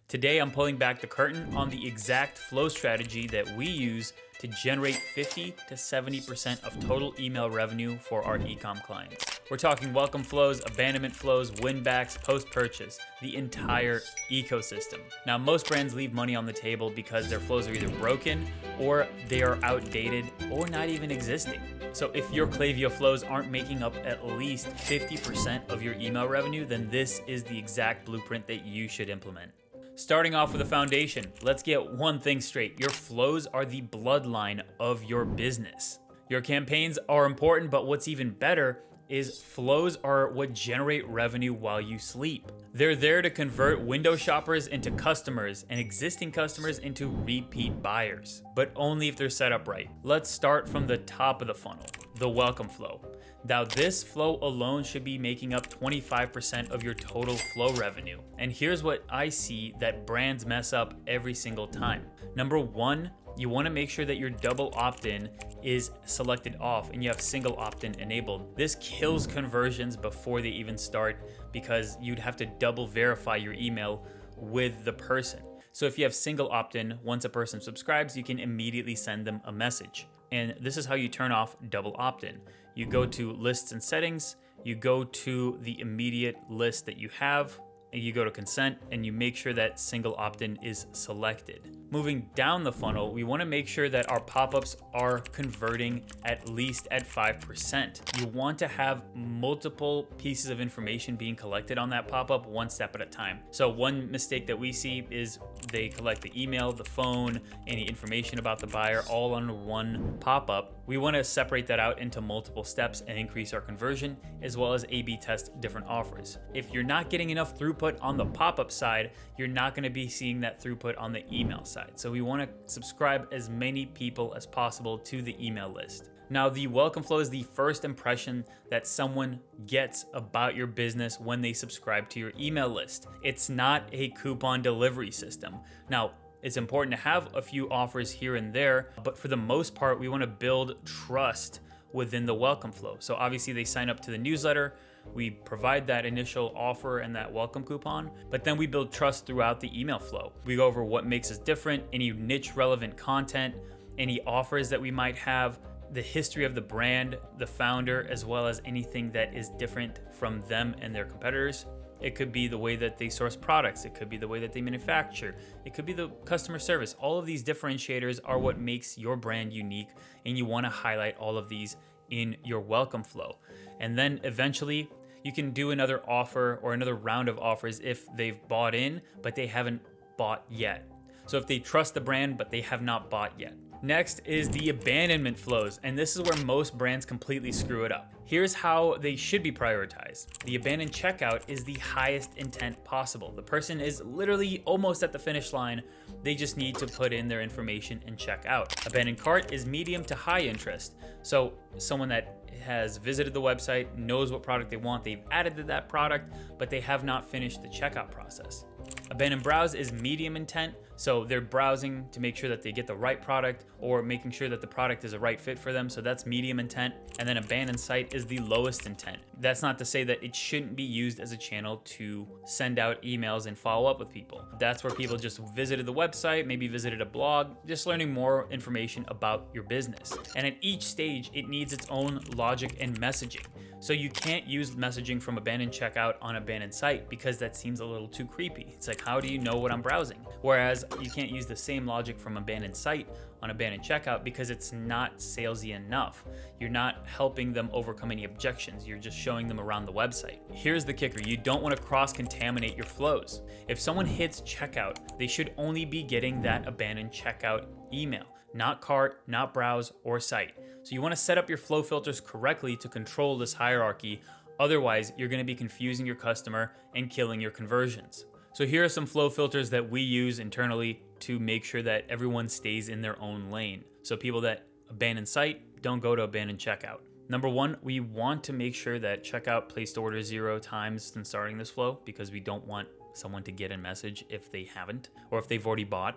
Today, I'm pulling back the curtain on the exact flow strategy that we use to generate 50 to 70% of total email revenue for our ecom clients. We're talking welcome flows, abandonment flows, win-backs, post-purchase, the entire ecosystem. Now, most brands leave money on the table because their flows are either broken or they are outdated or not even existing. So if your Klaviyo flows aren't making up at least 50% of your email revenue, then this is the exact blueprint that you should implement. Starting off with a foundation, let's get one thing straight. Your flows are the bloodline of your business. Your campaigns are important, but what's even better is flows are what generate revenue while you sleep. They're there to convert window shoppers into customers and existing customers into repeat buyers, but only if they're set up right. Let's start from the top of the funnel, the welcome flow. Now, this flow alone should be making up 25% of your total flow revenue. And here's what I see that brands mess up every single time. Number one, you want to make sure that your double opt-in is selected off and you have single opt-in enabled. This kills conversions before they even start because you'd have to double verify your email with the person. So if you have single opt-in, once a person subscribes, you can immediately send them a message. And this is how you turn off double opt-in. You go to lists and settings, you go to the immediate list that you have, and you go to consent and you make sure that single opt-in is selected. Moving down the funnel, we want to make sure that our pop-ups are converting at least at 5%. You want to have multiple pieces of information being collected on that pop-up one step at a time. So one mistake that we see is they collect the email, the phone, any information about the buyer all on one pop-up. We want to separate that out into multiple steps and increase our conversion, as well as A/B test different offers. If you're not getting enough throughput on the pop-up side, you're not going to be seeing that throughput on the email side. So we want to subscribe as many people as possible to the email list. Now, the welcome flow is the first impression that someone gets about your business when they subscribe to your email list. It's not a coupon delivery system. Now, it's important to have a few offers here and there, but for the most part, we want to build trust within the welcome flow. So obviously they sign up to the newsletter, we provide that initial offer and that welcome coupon, but then we build trust throughout the email flow. We go over what makes us different, any niche relevant content, any offers that we might have, the history of the brand, the founder, as well as anything that is different from them and their competitors. It could be the way that they source products. It could be the way that they manufacture. It could be the customer service. All of these differentiators are what makes your brand unique, and you want to highlight all of these in your welcome flow. And then eventually you can do another offer or another round of offers if they've bought in, but they haven't bought yet. So if they trust the brand, but they have not bought yet. Next is the abandonment flows, and this is where most brands completely screw it up. Here's how they should be prioritized. The abandoned checkout is the highest intent possible. The person is literally almost at the finish line. They just need to put in their information and check out. Abandoned cart is medium to high interest. So someone that has visited the website, knows what product they want, they've added to that product, but they have not finished the checkout process. Abandoned browse is medium intent, so they're browsing to make sure that they get the right product or making sure that the product is a right fit for them, so that's medium intent. And then abandoned site is the lowest intent. That's not to say that it shouldn't be used as a channel to send out emails and follow up with people. That's where people just visited the website, maybe visited a blog, just learning more information about your business. And at each stage, it needs its own logic and messaging. So you can't use messaging from abandoned checkout on abandoned site because that seems a little too creepy. It's like, how do you know what I'm browsing? Whereas you can't use the same logic from abandoned site on abandoned checkout because it's not salesy enough. You're not helping them overcome any objections. You're just showing them around the website. Here's the kicker. You don't want to cross-contaminate your flows. If someone hits checkout, they should only be getting that abandoned checkout email, not cart, not browse, or site. So you want to set up your flow filters correctly to control this hierarchy. Otherwise, you're going to be confusing your customer and killing your conversions. So here are some flow filters that we use internally to make sure that everyone stays in their own lane. So people that abandon site, don't go to abandoned checkout. Number one, we want to make sure that checkout placed order 0 times since starting this flow because we don't want someone to get a message if they haven't or if they've already bought.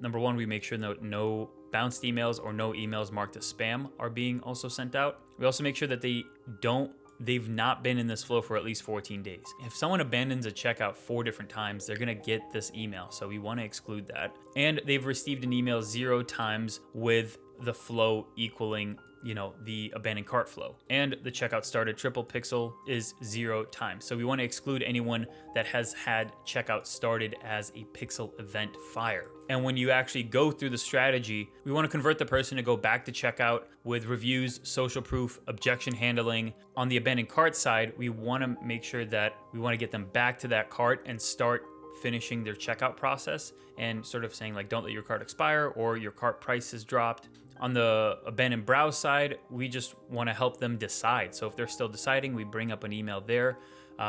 Number one, we make sure that no bounced emails or no emails marked as spam are being also sent out. We also make sure that they don't they've not been in this flow for at least 14 days. If someone abandons a checkout 4 different times, they're gonna get this email. So we wanna exclude that. And they've received an email 0 times with the flow equaling the abandoned cart flow. And the checkout started triple pixel is 0 times. So we want to exclude anyone that has had checkout started as a pixel event fire. And when you actually go through the strategy, we want to convert the person to go back to checkout with reviews, social proof, objection handling. On the abandoned cart side, we want to make sure that we want to get them back to that cart and start finishing their checkout process and sort of saying like, don't let your cart expire or your cart price is dropped. On the abandoned browse side, we just want to help them decide. So if they're still deciding, we bring up an email there.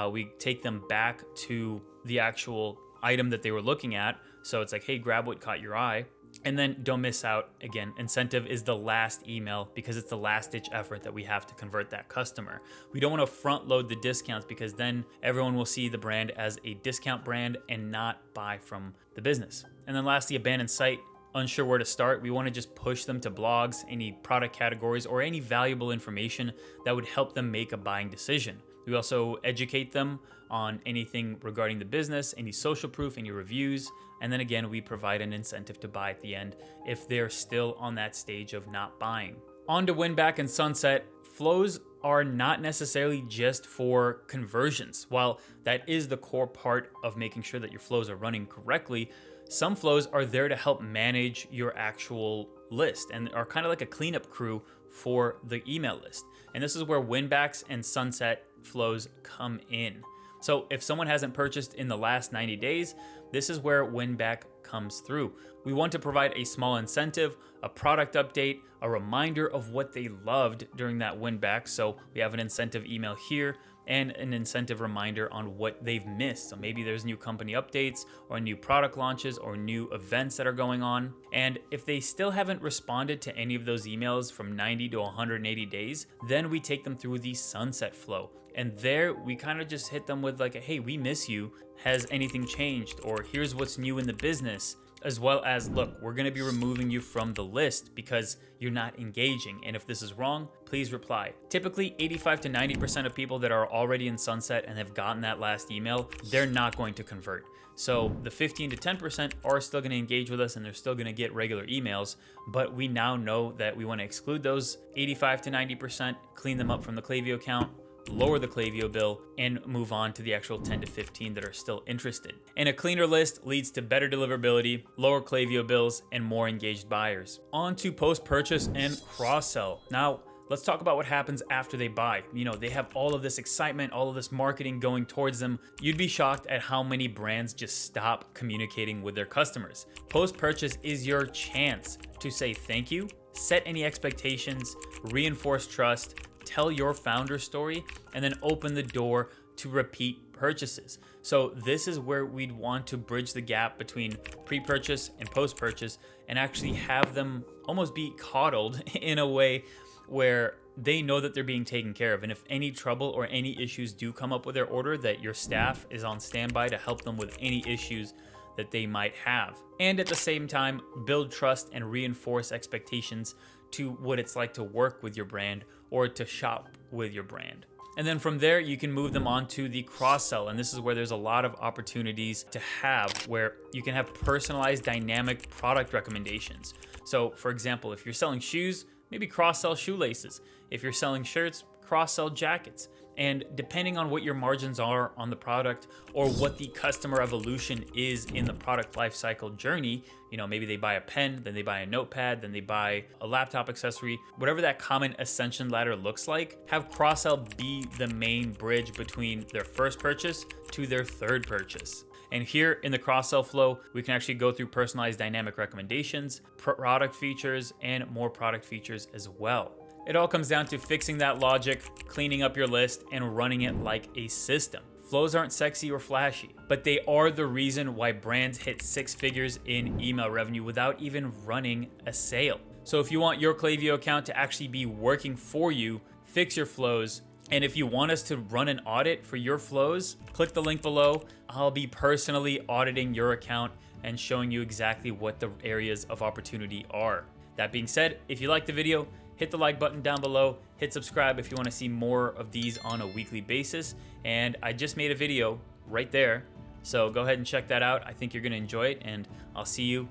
We take them back to the actual item that they were looking at. So it's like, hey, grab what caught your eye. And then don't miss out. Again, incentive is the last email because it's the last ditch effort that we have to convert that customer. We don't want to front load the discounts because then everyone will see the brand as a discount brand and not buy from the business. And then lastly, abandoned site. Unsure where to start, we want to just push them to blogs, any product categories, or any valuable information that would help them make a buying decision. We also educate them on anything regarding the business, any social proof, any reviews, and then again, we provide an incentive to buy at the end if they're still on that stage of not buying. On to win back and sunset. Flows are not necessarily just for conversions. While that is the core part of making sure that your flows are running correctly, some flows are there to help manage your actual list and are kind of like a cleanup crew for the email list. And this is where winbacks and sunset flows come in. So if someone hasn't purchased in the last 90 days, this is where winback comes through. We want to provide a small incentive, a product update, a reminder of what they loved during that winback. So we have an incentive email here and an incentive reminder on what they've missed. So maybe there's new company updates or new product launches or new events that are going on. And if they still haven't responded to any of those emails from 90 to 180 days, then we take them through the sunset flow. And there we kind of just hit them with like, hey, we miss you. Has anything changed? Or here's what's new in the business. As well as, look, we're going to be removing you from the list because you're not engaging. And if this is wrong, please reply. Typically, 85 to 90% of people that are already in sunset and have gotten that last email, they're not going to convert. So the 15 to 10% are still going to engage with us and they're still going to get regular emails. But we now know that we want to exclude those 85 to 90%, clean them up from the Klaviyo account, lower the Klaviyo bill, and move on to the actual 10 to 15 that are still interested. And a cleaner list leads to better deliverability, lower Klaviyo bills, and more engaged buyers. On to post-purchase and cross-sell. Now, let's talk about what happens after they buy. They have all of this excitement, all of this marketing going towards them. You'd be shocked at how many brands just stop communicating with their customers. Post-purchase is your chance to say thank you, set any expectations, reinforce trust, tell your founder story, and then open the door to repeat purchases. So this is where we'd want to bridge the gap between pre-purchase and post-purchase and actually have them almost be coddled in a way where they know that they're being taken care of. And if any trouble or any issues do come up with their order, that your staff is on standby to help them with any issues that they might have. And at the same time, build trust and reinforce expectations to what it's like to work with your brand or to shop with your brand. And then from there, you can move them on to the cross-sell. And this is where there's a lot of opportunities to have where you can have personalized dynamic product recommendations. So for example, if you're selling shoes, maybe cross-sell shoelaces. If you're selling shirts, cross-sell jackets. And depending on what your margins are on the product or what the customer evolution is in the product lifecycle journey, maybe they buy a pen, then they buy a notepad, then they buy a laptop accessory, whatever that common ascension ladder looks like, have cross-sell be the main bridge between their first purchase to their third purchase. And here in the cross-sell flow, we can actually go through personalized dynamic recommendations, product features, and more product features as well. It all comes down to fixing that logic, cleaning up your list, and running it like a system. Flows aren't sexy or flashy, but they are the reason why brands hit 6 figures in email revenue without even running a sale. So if you want your Klaviyo account to actually be working for you, fix your flows. And if you want us to run an audit for your flows, click the link below. I'll be personally auditing your account and showing you exactly what the areas of opportunity are. That being said, if you like the video, hit the like button down below, Hit subscribe if you want to see more of these on a weekly basis. And I just made a video right there, so go ahead and check that out. I think you're going to enjoy it, and I'll see you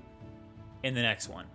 in the next one.